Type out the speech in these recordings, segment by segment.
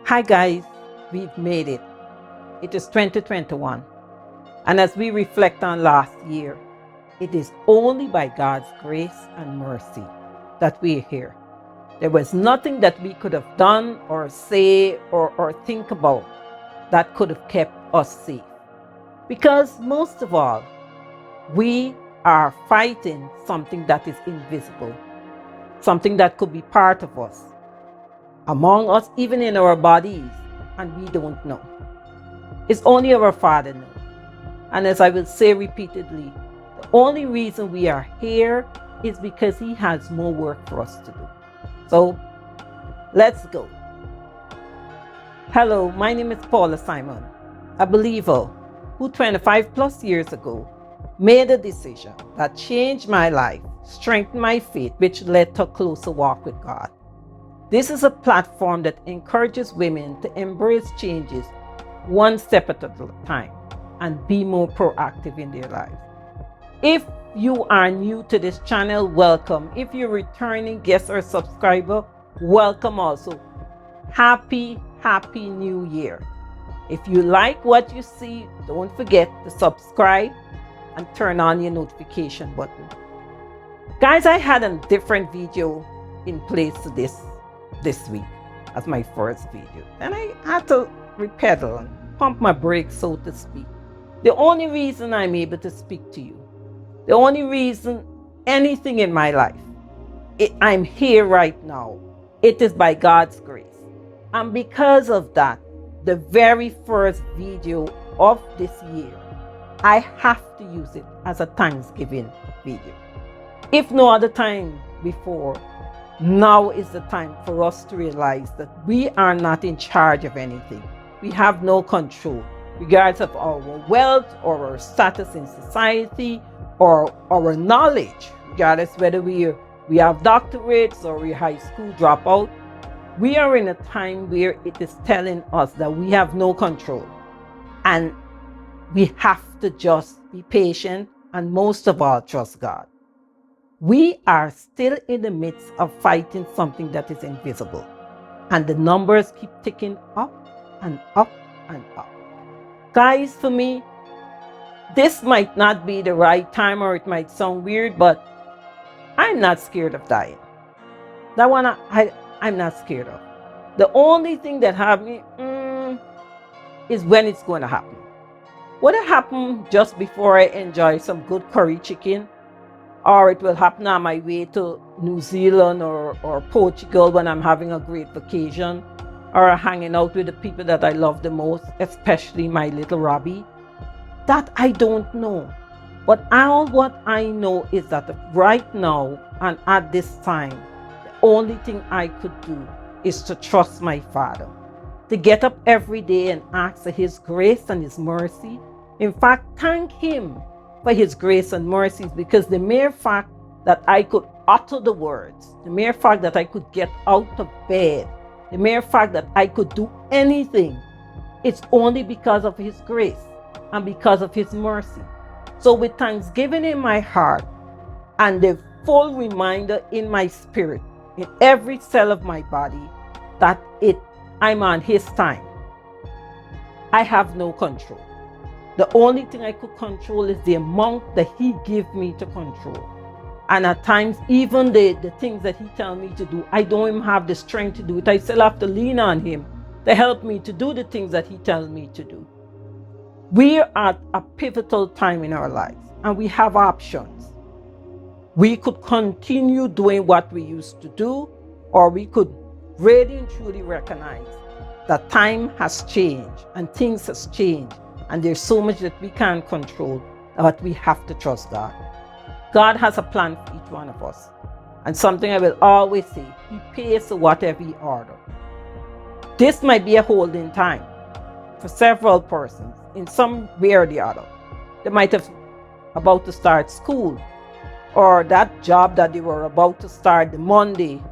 Hi guys, we've made it. It is 2021. And as we reflect on last year, it is only by God's grace and mercy that we're here. There was nothing that we could have done or say or think about that could have kept us safe. Because most of all, we are fighting something that is invisible, something that could be part of us, among us, even in our bodies, and we don't know. It's only our Father knows. And as I will say repeatedly, the only reason we are here is because He has more work for us to do. So let's go. Hello, my name is Paula Simon, a believer who 25 plus years ago made a decision that changed my life, strengthened my faith, which led to a closer walk with God. This is a platform that encourages women to embrace changes one step at a time and be more proactive in their lives. If you are new to this channel, welcome. If you're returning guest or subscriber, welcome also. Happy New Year. If you like what you see, don't forget to subscribe and turn on your notification button. Guys, I had a different video in place to this week as my first video. And I had to repedal and pump my brakes, so to speak. The only reason I'm able to speak to you, the only reason anything in my life, I'm here right now, it is by God's grace. And because of that, the very first video of this year, I have to use it as a Thanksgiving video. If no other time before, now is the time for us to realize that we are not in charge of anything. We have no control, regardless of our wealth or our status in society or our knowledge, regardless whether we have doctorates or we're high school dropout. We are in a time where it is telling us that we have no control, and we have to just be patient and most of all trust God. We are still in the midst of fighting something that is invisible, and the numbers keep ticking up and up and up. Guys, for me, this might not be the right time, or it might sound weird, but I'm not scared of dying. That one I'm not scared of. The only thing that have me is when it's going to happen. Would it happen just before I enjoy some good curry chicken? Or it will happen on my way to New Zealand or Portugal when I'm having a great vacation, or hanging out with the people that I love the most, especially my little Robbie? That I don't know. But all what I know is that right now and at this time, the only thing I could do is to trust my Father, to get up every day and ask for His grace and His mercy. In fact, thank Him for His grace and mercies, because the mere fact that I could utter the words, the mere fact that I could get out of bed, the mere fact that I could do anything, it's only because of His grace and because of His mercy. So with thanksgiving in my heart and the full reminder in my spirit, in every cell of my body, that I'm on His time, I have no control. The only thing I could control is the amount that He gives me to control. And at times, even the things that He tells me to do, I don't even have the strength to do it. I still have to lean on Him to help me to do the things that He tells me to do. We are at a pivotal time in our lives, and we have options. We could continue doing what we used to do, or we could really and truly recognize that time has changed and things has changed. And there's so much that we can't control, but we have to trust God. God has a plan for each one of us. And something I will always say, He pays for whatever He orders. This might be a holding time for several persons in some way or the other. They might have about to start school, or that job that they were about to start the Monday,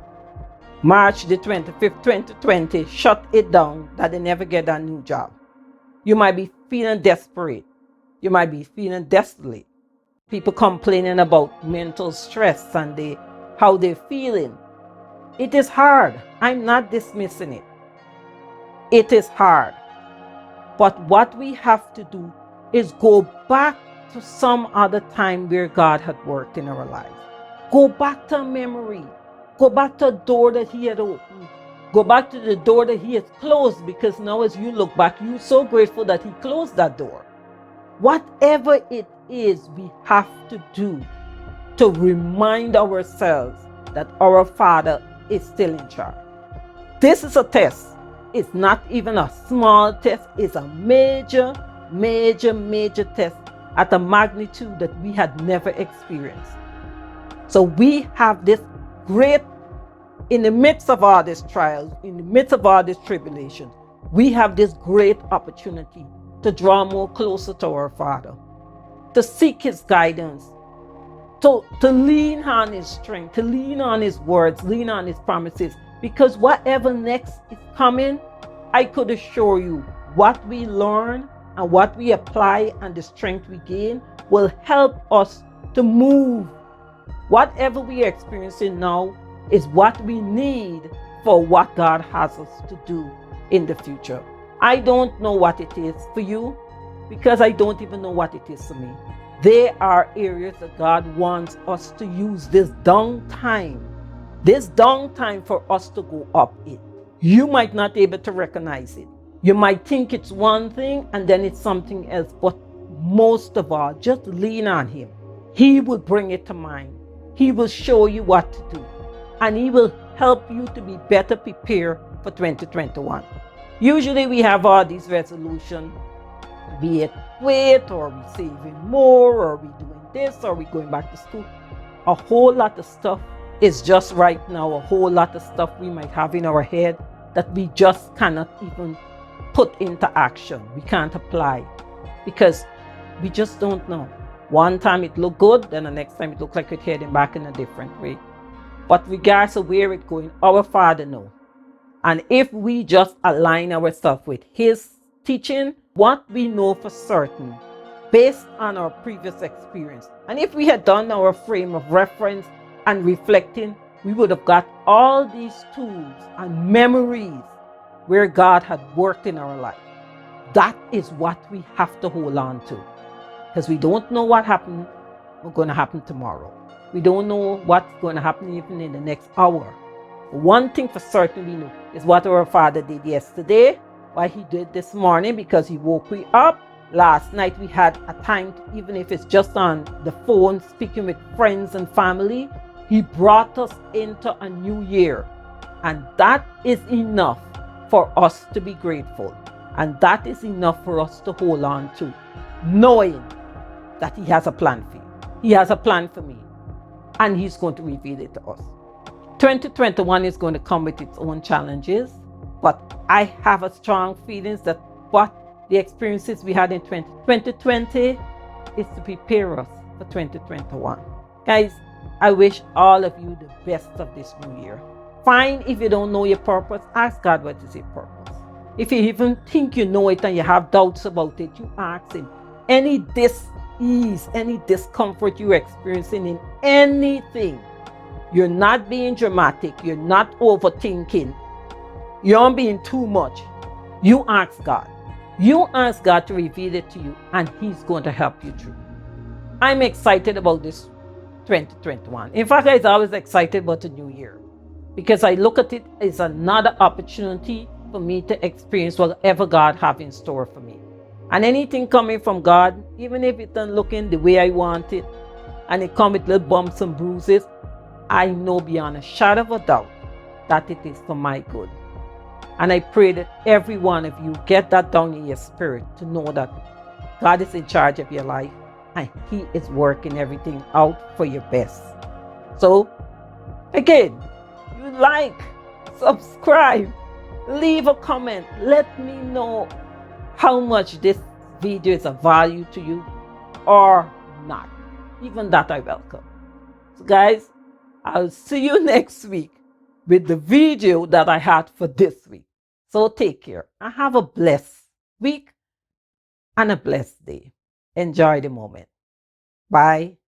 March the 25th, 2020, shut it down, that they never get a new job. You might be feeling desperate. You might be feeling desolate. People complaining about mental stress and how they're feeling. It is hard. I'm not dismissing it. It is hard. But what we have to do is go back to some other time where God had worked in our lives. Go back to a memory. Go back to a door that He had opened. Go back to the door that He has closed, because now as you look back, you're so grateful that He closed that door. Whatever it is we have to do to remind ourselves that our Father is still in charge. This is a test. It's not even a small test. It's a major, major, major test at a magnitude that we had never experienced. So we have this great, in the midst of all these trials, in the midst of all this tribulation, we have this great opportunity to draw more closer to our Father, to seek His guidance, to lean on His strength, to lean on His words, lean on His promises. Because whatever next is coming, I could assure you what we learn and what we apply and the strength we gain will help us to move. Whatever we are experiencing now is what we need for what God has us to do in the future. I don't know what it is for you, because I don't even know what it is for me. There are areas that God wants us to use this downtime for us to go up in. You might not be able to recognize it. You might think it's one thing and then it's something else, but most of all, just lean on Him. He will bring it to mind. He will show you what to do, and He will help you to be better prepared for 2021. Usually we have all these resolutions, be it weight, or we saving more, or we doing this, or we going back to school. A whole lot of stuff is just right now, a whole lot of stuff we might have in our head that we just cannot even put into action. We can't apply because we just don't know. One time it looked good, then the next time it looked like it's heading back in a different way. But regardless of where it's going, our Father knows. And if we just align ourselves with His teaching, what we know for certain, based on our previous experience, and if we had done our frame of reference and reflecting, we would have got all these tools and memories where God had worked in our life. That is what we have to hold on to, because we don't know what happened or going to happen tomorrow. We don't know what's going to happen even in the next hour. One thing for certain we know is what our Father did yesterday, what He did this morning, because He woke me up. Last night we had a time, even if it's just on the phone, speaking with friends and family. He brought us into a new year. And that is enough for us to be grateful. And that is enough for us to hold on to, knowing that He has a plan for you. He has a plan for me. And He's going to reveal it to us. 2021 is going to come with its own challenges. But I have a strong feeling that what the experiences we had in 2020 is to prepare us for 2021. Guys, I wish all of you the best of this new year. Fine, if you don't know your purpose, ask God what is your purpose. If you even think you know it and you have doubts about it, you ask Him. Any dis-ease, any discomfort you're experiencing in anything, you're not being dramatic, you're not overthinking, you're not being too much. You ask God. You ask God to reveal it to you, and He's going to help you through. I'm excited about this 2021. In fact, I'm always excited about the new year, because I look at it as another opportunity for me to experience whatever God has in store for me. And anything coming from God, even if it's not looking the way I want it, and it comes with little bumps and bruises, I know beyond a shadow of a doubt that it is for my good. And I pray that every one of you get that down in your spirit to know that God is in charge of your life and He is working everything out for your best. So, again, you like, subscribe, leave a comment. Let me know how much this video is of value to you or not. Even that I welcome. So guys, I'll see you next week with the video that I had for this week. So take care and have a blessed week and a blessed day. Enjoy the moment. Bye.